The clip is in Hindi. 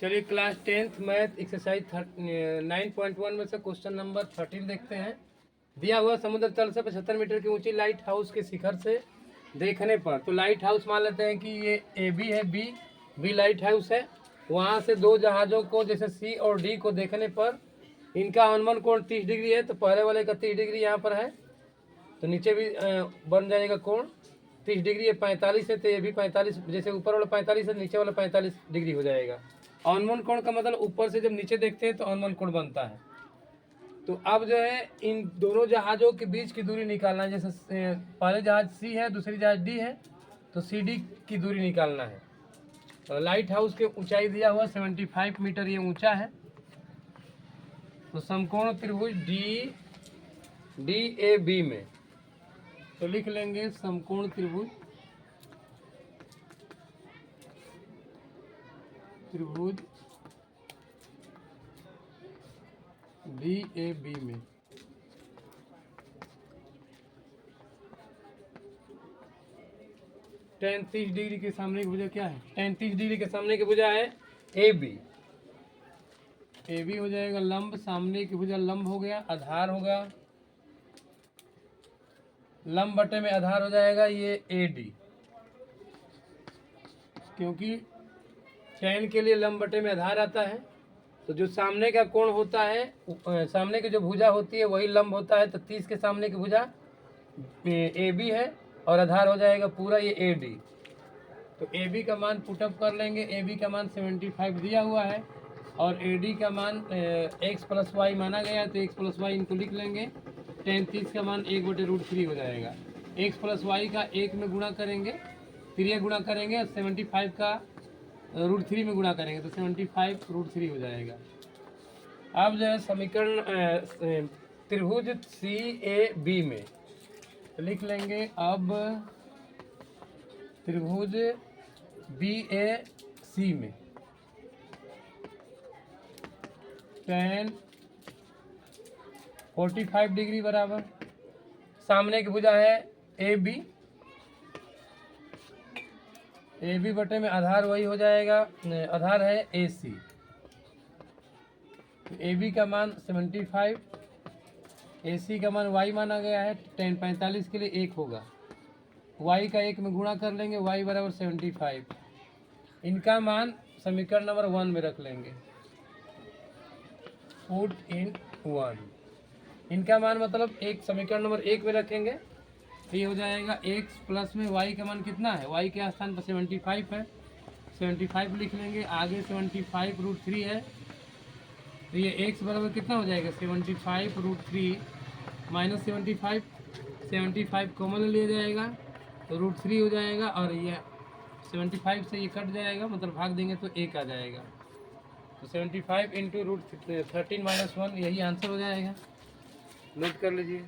चलिए क्लास 10th मैथ एक्सरसाइज 9.1 में से क्वेश्चन नंबर 13 देखते हैं। दिया हुआ समुद्र तल से 75 मीटर की ऊंची लाइट हाउस के शिखर से देखने पर, तो लाइट हाउस मान लेते हैं कि ये ए बी है, बी लाइट हाउस है। वहाँ से दो जहाज़ों को जैसे सी और डी को देखने पर इनका अनुमान कोण 30 डिग्री है। तो पहले वाले का 30 डिग्री यहाँ पर है, तो नीचे भी बन जाएगा कोण 30 डिग्री। ये 45 है, तो ये भी 45, जैसे ऊपर वाला 45 है नीचे वाला 45 डिग्री हो जाएगा। अवनमन कोण का मतलब ऊपर से जब नीचे देखते हैं तो अवनमन कोण बनता है। तो अब जो है इन दोनों जहाज़ों के बीच की दूरी निकालना है। जैसे पहले जहाज सी है, दूसरी जहाज डी है, तो सी डी की दूरी निकालना है। तो लाइट हाउस के ऊंचाई दिया हुआ 75 मीटर ये ऊंचा है। तो समकोण त्रिभुज डी ए बी में, तो लिख लेंगे समकोण त्रिभुज डी ए बी में tan 30 डिग्री के सामने की भुजा क्या है? tan 30 डिग्री के सामने की भुजा है ए बी हो जाएगा लंब, सामने की भुजा लंब हो गया, आधार होगा लंब बटे में आधार हो जाएगा ये ए डी, क्योंकि tan के लिए लंब बटे में आधार आता है। तो जो सामने का कोण होता है, सामने की जो भुजा होती है वही लंब होता है। तो 30 के सामने की भुजा ए बी है और आधार हो जाएगा पूरा ये ए डी। तो ए बी का मान पुटअप कर लेंगे। ए बी का मान 75 दिया हुआ है और ए डी का मान x प्लस वाई माना गया है, तो x प्लस वाई इनको लिख लेंगे। tan 30 का मान 1/√3 हो जाएगा। x प्लस वाई का 1 में गुणा करेंगे, फिर ये गुणा करेंगे, 75 का √3 में गुणा करेंगे, तो 75√3 हो जाएगा। अब जो है समीकरण त्रिभुज सी ए बी में, तो लिख लेंगे अब त्रिभुज बी ए सी में tan 45 डिग्री बराबर सामने की भुजा है ए बी बटे में आधार वही हो जाएगा, आधार है ए सी। ए बी का मान 75, ए सी का मान y माना गया है। tan 45 के लिए 1 होगा, y का 1 में गुणा कर लेंगे, y बराबर 75। इनका मान समीकरण नंबर 1 में रख लेंगे, पुट इन 1। इनका मान मतलब एक समीकरण नंबर 1 में रखेंगे, तो ये हो जाएगा x प्लस में y का मान कितना है, y के स्थान पर 75 है, 75 लिख लेंगे। आगे 75√3 है, तो ये x बराबर कितना हो जाएगा 75√3 माइनस 75 कॉमन लिया जाएगा, तो √3 हो जाएगा और ये 75 से ये कट जाएगा, मतलब भाग देंगे तो 1 आ जाएगा। तो 75 × √13 - 1 यही आंसर हो जाएगा। नोट कर लीजिए।